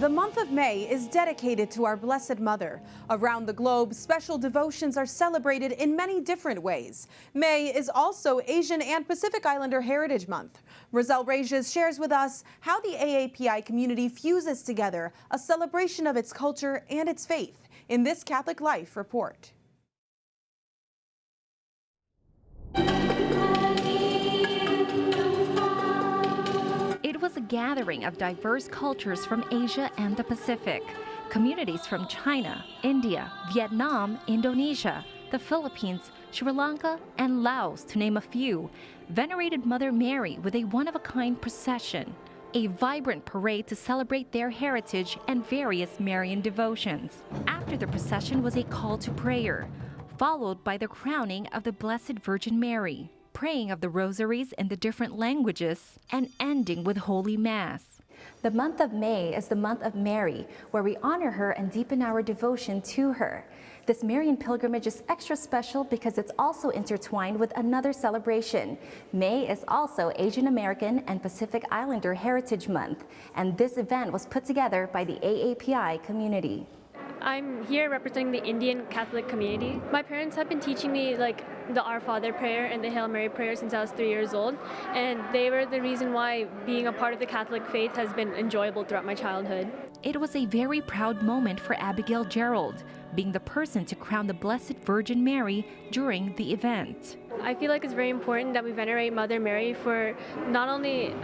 The month of May is dedicated to our Blessed Mother. Around the globe, special devotions are celebrated in many different ways. May is also Asian and Pacific Islander Heritage Month. Roselle Reyes shares with us how the AAPI community fuses together a celebration of its culture and its faith in this Catholic Life report. It was a gathering of diverse cultures from Asia and the Pacific. Communities from China, India, Vietnam, Indonesia, the Philippines, Sri Lanka, and Laos, to name a few, venerated Mother Mary with a one-of-a-kind procession, a vibrant parade to celebrate their heritage and various Marian devotions. After the procession was a call to prayer, followed by the crowning of the Blessed Virgin Mary, praying of the rosaries in the different languages, and ending with Holy Mass. The month of May is the month of Mary, where we honor her and deepen our devotion to her. This Marian pilgrimage is extra special because it's also intertwined with another celebration. May is also Asian American and Pacific Islander Heritage Month, and this event was put together by the AAPI community. I'm here representing the Indian Catholic community. My parents have been teaching me the Our Father prayer and the Hail Mary prayer since I was 3 years old, and they were the reason why being a part of the Catholic faith has been enjoyable throughout my childhood. It was a very proud moment for Abigail Gerald, being the person to crown the Blessed Virgin Mary during the event. I feel like it's very important that we venerate Mother Mary for not only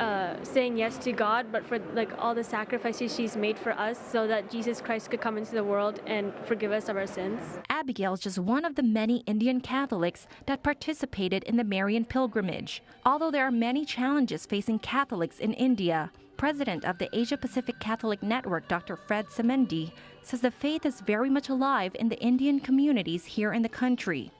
saying yes to God, but for all the sacrifices she's made for us so that Jesus Christ could come into the world and forgive us of our sins. Abigail is just one of the many Indian Catholics that participated in the Marian pilgrimage. Although there are many challenges facing Catholics in India, President of the Asia-Pacific Catholic Network, Dr. Fred Semendi, says the faith is very much alive in the Indian communities here in the country.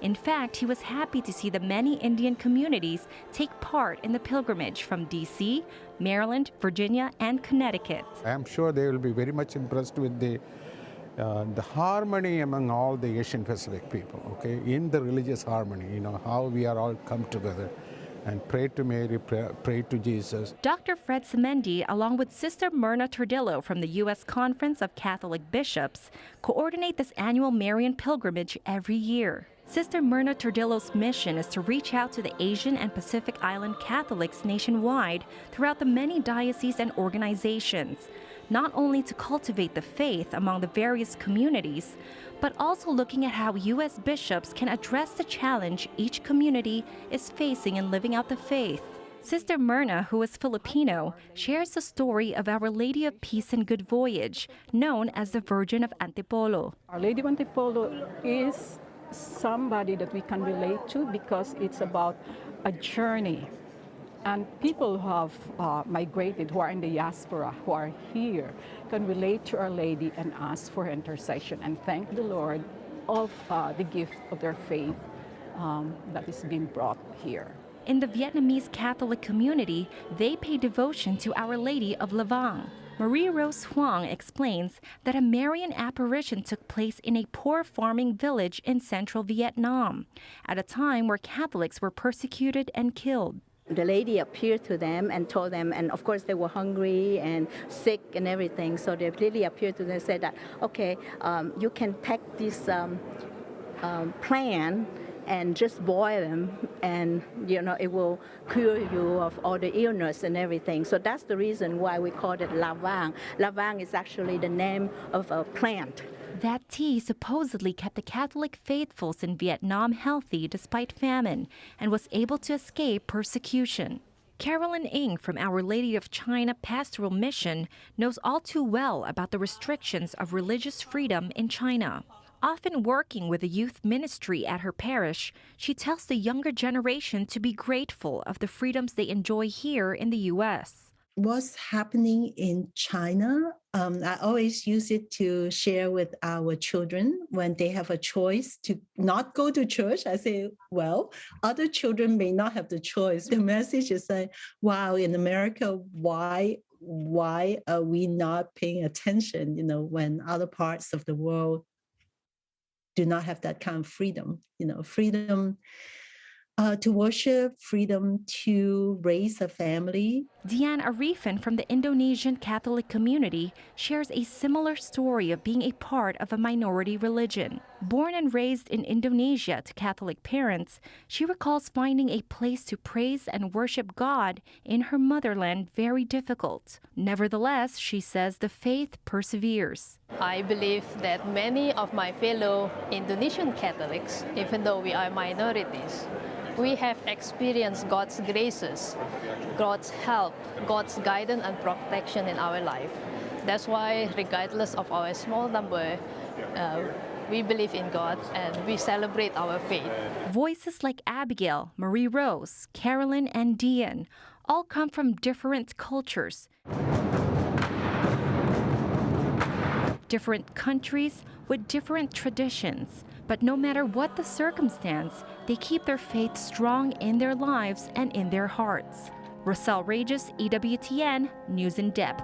In fact, he was happy to see the many Indian communities take part in the pilgrimage from D.C., Maryland, Virginia, and Connecticut. I'm sure they will be very much impressed with the harmony among all the Asian Pacific people, okay, in the religious harmony, how we are all come together and pray to Mary, pray to Jesus. Dr. Fred Semendi, along with Sister Myrna Tordillo from the U.S. Conference of Catholic Bishops, coordinate this annual Marian pilgrimage every year. Sister Myrna Tordillo's mission is to reach out to the Asian and Pacific Island Catholics nationwide throughout the many dioceses and organizations, not only to cultivate the faith among the various communities, but also looking at how U.S. bishops can address the challenge each community is facing in living out the faith. Sister Myrna, who is Filipino, shares the story of Our Lady of Peace and Good Voyage, known as the Virgin of Antipolo. Our Lady of Antipolo is somebody that we can relate to because it's about a journey. And people who have migrated, who are in the diaspora, who are here, can relate to Our Lady and ask for her intercession and thank the Lord of the gift of their faith that is being brought here. In the Vietnamese Catholic community, they pay devotion to Our Lady of Lavang. Marie Rose Huang explains that a Marian apparition took place in a poor farming village in central Vietnam, at a time where Catholics were persecuted and killed. The lady appeared to them and told them, and of course they were hungry and sick and everything, so the lady appeared to them and said that, okay, you can pack this plant and just boil them, and it will cure you of all the illness and everything. So that's the reason why we call it lavang. Lavang is actually the name of a plant. That tea supposedly kept the Catholic faithfuls in Vietnam healthy despite famine and was able to escape persecution. Carolyn Ng from Our Lady of China Pastoral Mission knows all too well about the restrictions of religious freedom in China. Often working with the youth ministry at her parish, she tells the younger generation to be grateful of the freedoms they enjoy here in the U.S. What's happening in China, I always use it to share with our children when they have a choice to not go to church. I say, well, other children may not have the choice. The message is like, wow, in America, why are we not paying attention, when other parts of the world do not have that kind of freedom? Freedom to worship, freedom to raise a family. Dian Arifin from the Indonesian Catholic community shares a similar story of being a part of a minority religion. Born and raised in Indonesia to Catholic parents, she recalls finding a place to praise and worship God in her motherland very difficult. Nevertheless, she says the faith perseveres. I believe that many of my fellow Indonesian Catholics, even though we are minorities, we have experienced God's graces, God's help, God's guidance and protection in our life. That's why, regardless of our small number, we believe in God and we celebrate our faith. Voices like Abigail, Marie Rose, Carolyn, and Dian all come from different cultures, different countries with different traditions. But no matter what the circumstance, they keep their faith strong in their lives and in their hearts. Roselle Reyes, EWTN News in Depth.